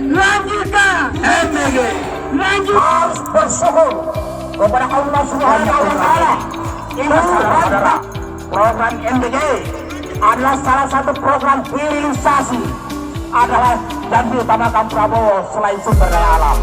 lanjutkan MBG, lanjut. Harus bersyukur kepada Allah Subhanahu wa Ta'ala. Program MBG adalah salah satu program hilirisasi, adalah dan diutamakan Prabowo selain sumber daya alam.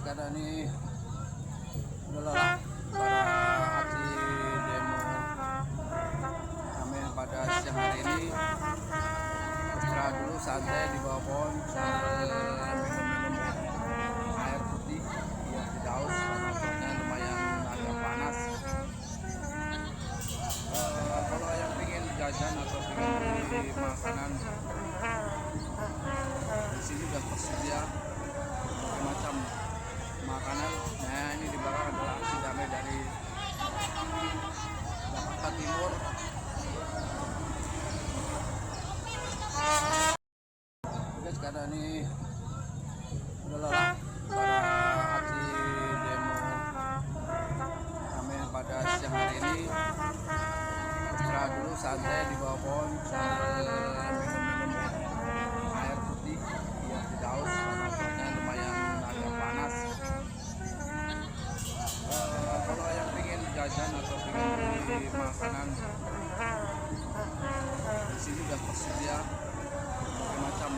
Karena ini adalah para aksi demo kami yang pada siang hari ini beristirahat dulu, santai di bawah pohon sambil minum air putih biar tidak haus karena cuacanya lumayan agak panas. Kalau yang ingin jajan atau ingin beli makanan di sini sudah tersedia berbagai macam makanan. Nah, ini di belakang adalah aksi damai dari Jakarta Timur. Guys, karena ini adalah para aksi demo kami yang pada siang hari ini beristirahat dulu, santai di bawah pohon sambil minum air putih biar tidak haus karena cuacanya lumayan agak panas. Kalau yang ingin jajan atau ingin beli makanan di sini sudah tersedia berbagai macam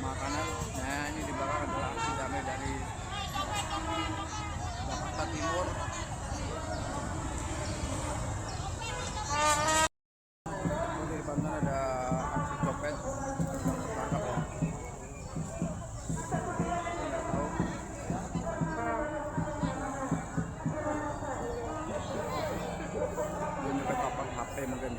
makanan. Nah, ini di belakang adalah aksi damai dari Jakarta Timur. Di Banten ada aksi copet yang tertangkap ya. HP mungkin.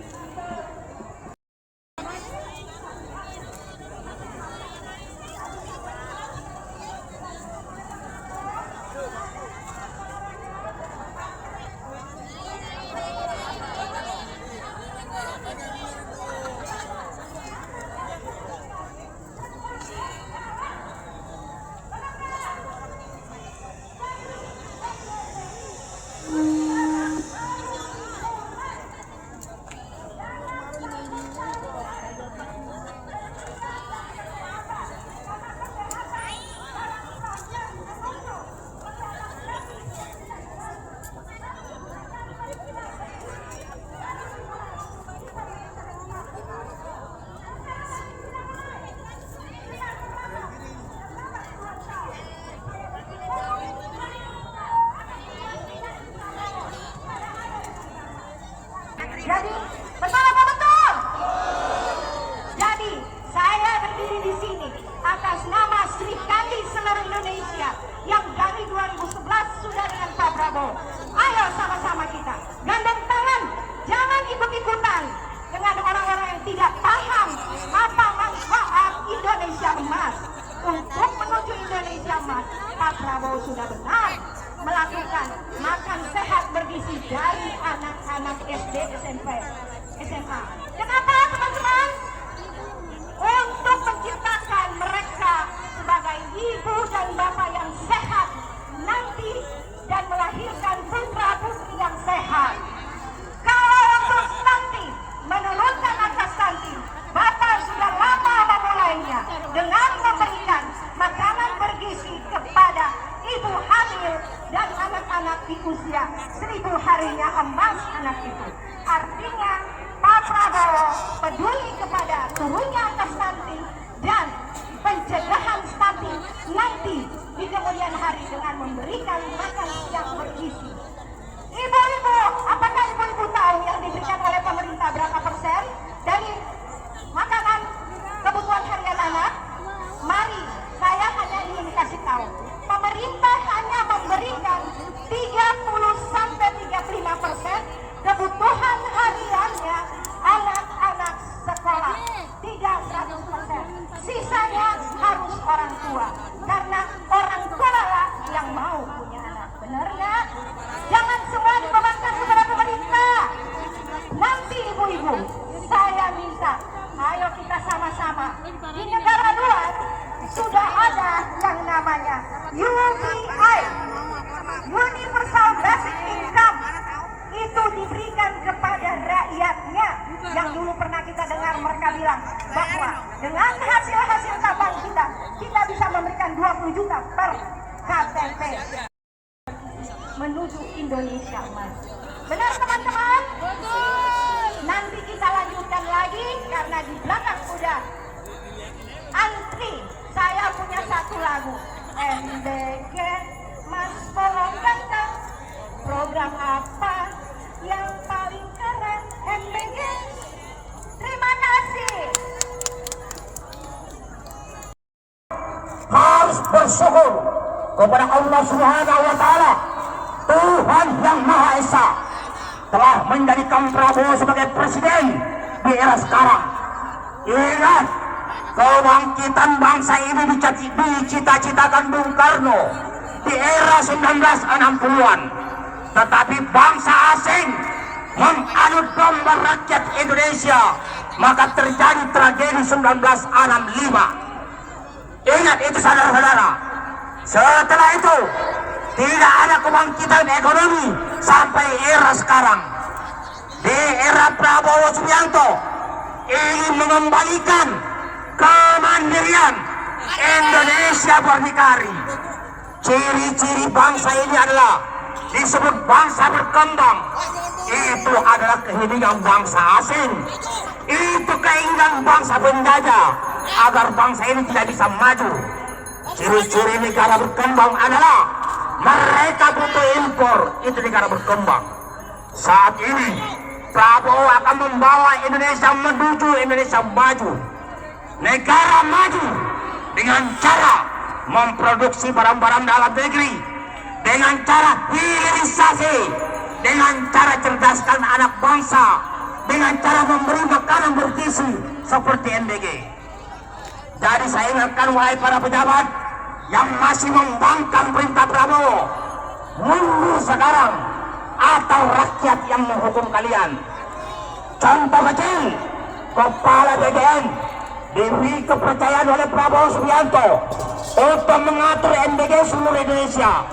Jadi, betul apa betul? Jadi, saya berdiri di sini atas nama Sri Kandi seluruh Indonesia yang dari 2011 sudah dengan Pak Prabowo. Ayo sama-sama kita gandeng tangan, jangan ikut-ikutan dengan orang-orang yang tidak paham apa manfaat Indonesia emas. Untuk menuju Indonesia emas, Pak Prabowo sudah benar melakukan makan sehat bergizi dari anak-anak SD, SMP, SMA. Kenapa teman-teman? Untuk menciptakan mereka sebagai ibu dan bapak yang sehat nanti dan melahirkan putra-putri yang sehat. Kalau untuk stunting, menurunkan angka stunting, Bapak sudah lama memulainya dengan memberikan makanan bergizi kepada ibu hamil dan anak-anak di usia 1000 harinya emas anak itu. Artinya Pak Prabowo peduli kepada turunnya angka stunting dan pencegahan stunting nanti di kemudian hari dengan memberikan makan yang bergizi. Ibu-ibu, apakah ibu-ibu tahu yang diberikan oleh pemerintah berapa persen dari makanan kebutuhan harian anak? Mari, saya hanya ingin kasih tahu. Pemerintah hanya memberikan 30-35% kebutuhan hariannya anak-anak sekolah. 300%. Sisanya harus orang tua. Karena orang tua lah yang mau punya anak. Benar nggak? Jangan semua dibebankan kepada pemerintah. Nanti ibu-ibu, saya minta, ayo kita sama-sama. Di negara luar sudah ada yang namanya UBI, Universal Basic Income. Itu diberikan kepada rakyatnya. Yang dulu pernah kita dengar mereka bilang bahwa dengan hasil-hasil tambang kita bisa memberikan 20 juta per KTP menuju Indonesia emas. Benar teman-teman? Nanti kita lanjutkan lagi karena di belakang udah antri. Saya punya satu lagu MBG Mas Bolong Ganteng. Program apa yang paling keren? MBG. Terima kasih. Harus bersyukur kepada Allah Subhanahu wa Ta'ala, Tuhan yang Maha Esa, telah menjadikan Prabowo sebagai presiden di era sekarang. Ingat, kebangkitan bangsa ini dicita-citakan Bung Karno di era 1960-an. Tetapi bangsa asing menganut domba rakyat Indonesia, maka terjadi tragedi 1965. Ingat itu saudara-saudara. Setelah itu tidak ada kebangkitan ekonomi sampai era sekarang. Di era Prabowo Subianto ingin mengembalikan kemandirian Indonesia berdikari. Ciri-ciri bangsa ini adalah disebut bangsa berkembang. Itu adalah keinginan bangsa asing. Itu keinginan bangsa penjajah agar bangsa ini tidak bisa maju. Ciri-ciri negara berkembang adalah mereka butuh impor. Itu negara berkembang. Saat ini Prabowo akan membawa Indonesia menuju Indonesia maju. Negara maju dengan cara memproduksi barang-barang dalam negeri, dengan cara hilirisasi, dengan cara cerdaskan anak bangsa, dengan cara memberi makanan bergizi seperti MBG. Jadi saya ingatkan wahai para pejabat yang masih membangkang perintah Prabowo, mundur sekarang atau rakyat yang menghukum kalian. Contoh kecil, Kepala BGN diberi kepercayaan oleh Prabowo Subianto untuk mengatur MBG seluruh Indonesia,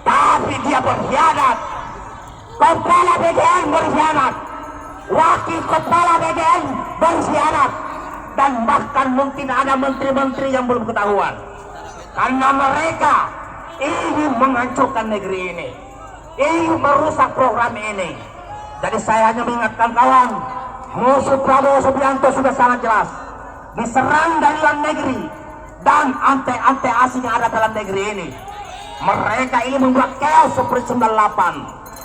tapi dia berkhianat. Kepala BGN berkhianat, wakil kepala BGN berkhianat, dan bahkan mungkin ada menteri-menteri yang belum ketahuan. Karena mereka ingin menghancurkan negeri ini, ingin merusak program ini. Jadi saya hanya mengingatkan kawan, musuh Prabowo Subianto sudah sangat jelas. Diserang dari luar negeri dan ante-ante asing yang ada dalam negeri ini. Mereka ingin membuat chaos seperti 98.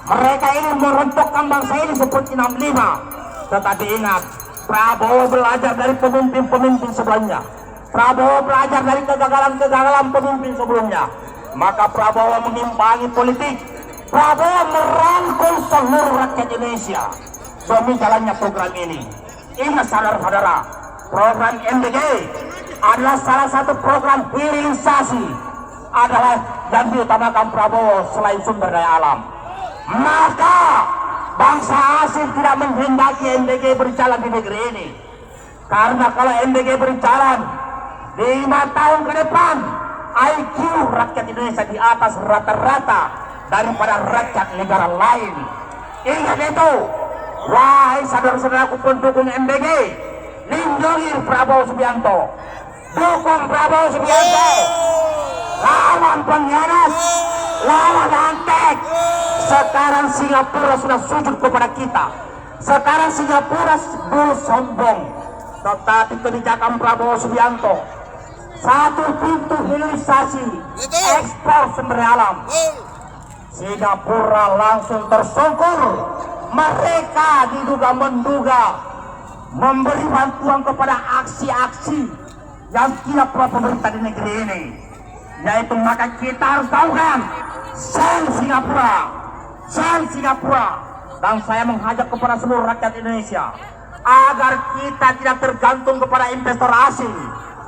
Mereka ingin merontokkan bangsa ini seperti 65. Tetapi ingat, Prabowo belajar dari pemimpin-pemimpin sebelumnya. Prabowo belajar dari kegagalan-kegagalan pemimpin sebelumnya. Maka Prabowo mengimbangi politik. Prabowo merangkul seluruh rakyat Indonesia demi jalannya program ini. Ingat saudara-saudara, program MBG adalah salah satu program hilirisasi, adalah yang diutamakan Prabowo selain sumber daya alam. Maka bangsa asing tidak menghendaki MBG berjalan di negeri ini. Karena kalau MBG berjalan 5 tahun ke depan, IQ rakyat Indonesia di atas rata-rata daripada rakyat negara lain. Ingat itu, wahai saudara-saudaraku pendukung MBG, lindungi Prabowo Subianto, dukung Prabowo Subianto, lawan pengkhianat, lawan antek. Sekarang Singapura sudah sujud kepada kita. Sekarang Singapura dulu sombong, tetapi kebijakan Prabowo Subianto, satu pintu hilirisasi ekspor sumber alam, Singapura langsung tersungkur. Mereka diduga menduga memberi bantuan kepada aksi-aksi yang tidak pro pemerintah di negeri ini, yaitu maka kita harus tahu kan, sel Singapura. Dan saya mengajak kepada seluruh rakyat Indonesia agar kita tidak tergantung kepada investor asing.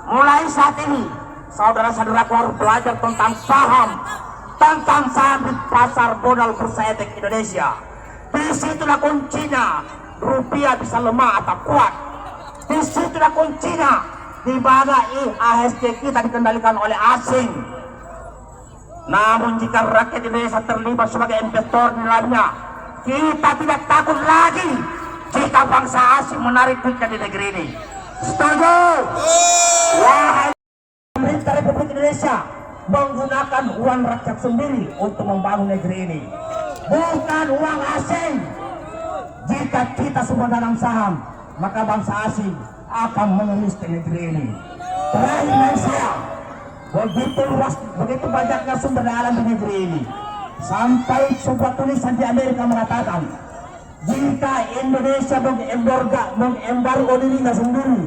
Mulai saat ini, saudara-saudaraku harus belajar tentang saham di pasar modal bursa efek Indonesia. Disitulah kuncinya rupiah bisa lemah atau kuat. Disitulah kuncinya di mana IHSG kita dikendalikan oleh asing. Namun jika rakyat Indonesia terlibat sebagai investor di dalamnya, kita tidak takut lagi jika bangsa asing menarik duitnya di negeri ini. Setuju? Wahai pemerintah Republik Indonesia, menggunakan uang rakyat sendiri untuk membangun negeri ini, bukan uang asing. Jika kita semua dalam saham, maka bangsa asing akan mengemis ke negeri ini. Terakhir dari saya, begitu luas, begitu banyaknya sumber daya alam di negeri ini, sampai sebuah tulisan di Amerika mengatakan, jika Indonesia mengembargo dirinya sendiri,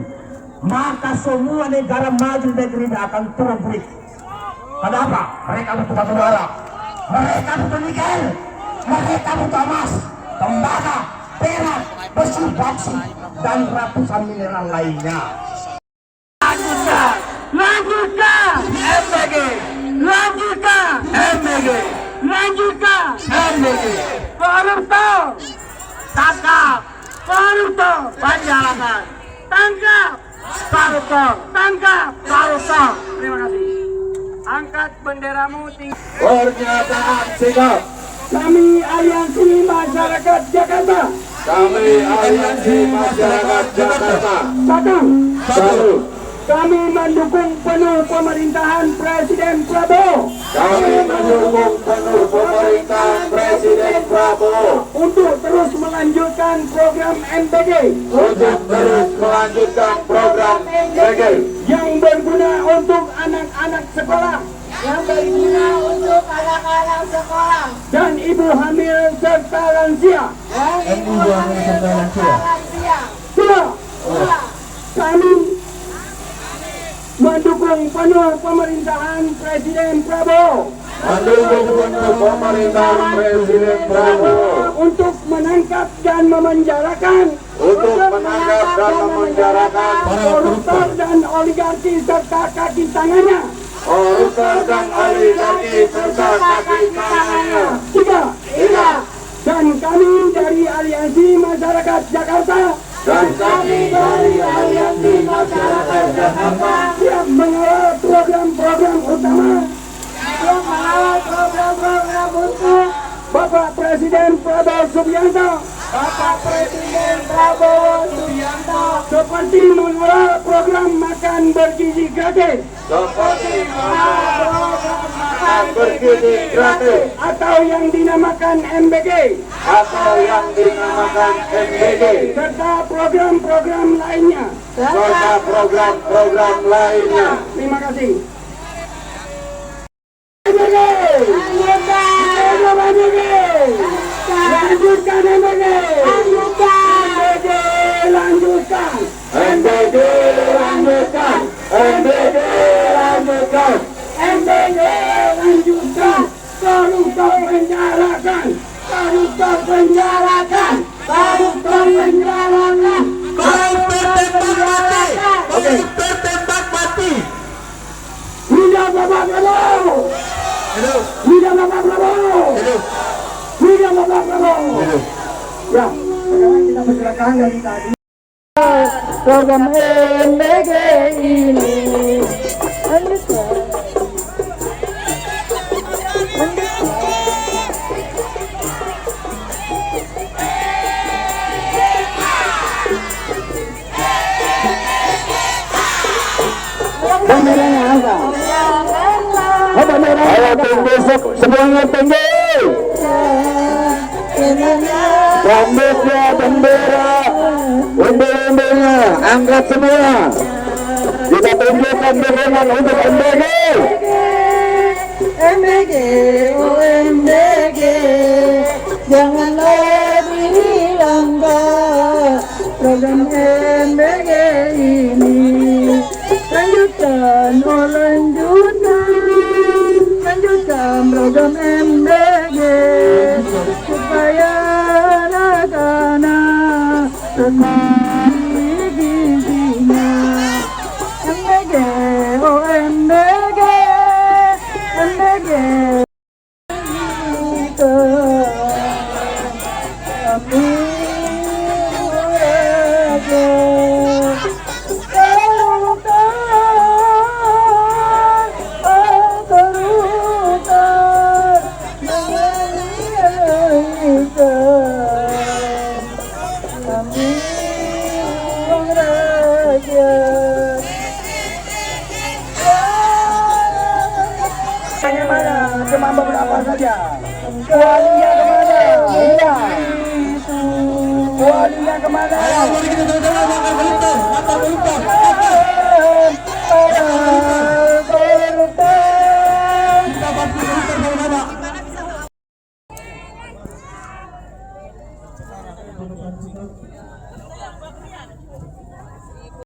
maka semua negara maju di negeri ini akan turun berit. Kenapa? Mereka butuh batu bara, mereka butuh nikel, mereka butuh emas, tembaga, perak, besi, bauksit, dan ratusan mineral lainnya. Lanjutkan MBG, lanjutkan MBG, lanjutkan MBG. Koruptor tangkap, koruptor penjarakan, tangkap koruptor, tangkap koruptor. Terima kasih. Angkat benderamu tinggi. Pernyataan sikap. Kami Aliansi Masyarakat Jakarta. Kami Aliansi Masyarakat Jakarta. Satu. Kami mendukung penuh pemerintahan Presiden Prabowo. Kami mendukung penuh pemerintahan Presiden Prabowo Untuk terus melanjutkan program MBG yang berguna untuk anak-anak sekolah dan ibu hamil serta lansia. Dua, kami mendukung penuh pemerintahan Presiden Prabowo untuk menangkap dan memenjarakan koruptor dan oligarki serta kaki tangannya. Tiga. Dan kami dari Aliansi Masyarakat Jakarta siap mengawal program-program utama Bapak Presiden Prabowo Subianto seperti mengawal program makan bergizi gratis atau yang dinamakan MBG serta program-program lainnya. Terima kasih. MBG! Lanjutkan MBG! Lanjutkan! MBG lanjutkan! Koruptor penjarakan! Tertembak mati! Hidup Bapak Prabowo! Hidup Bapak Prabowo! Hidup Bapak Prabowo! Ya, sekarang kita persilakan dari tadi. Program MBG ini Benderanya apa? Oh, bendera. Ayo tinggi semuanya tinggi. Rambutnya bendera, umbul-umbulnya angkat semua. Kita tunjukkan dukungan untuk MBG. MBG, oh MBG, janganlah dihilangkan program MBG ini. Lanjutkan, oh lanjutkan program MBG supaya anak-anak terlebih gizinya. MBG, oh MBG, MBG kami raja terutar menyanyikan kami raja. Bagaimana? Cuma beberapa saja. Kualinya kemana? Iya. Kualinya kemana?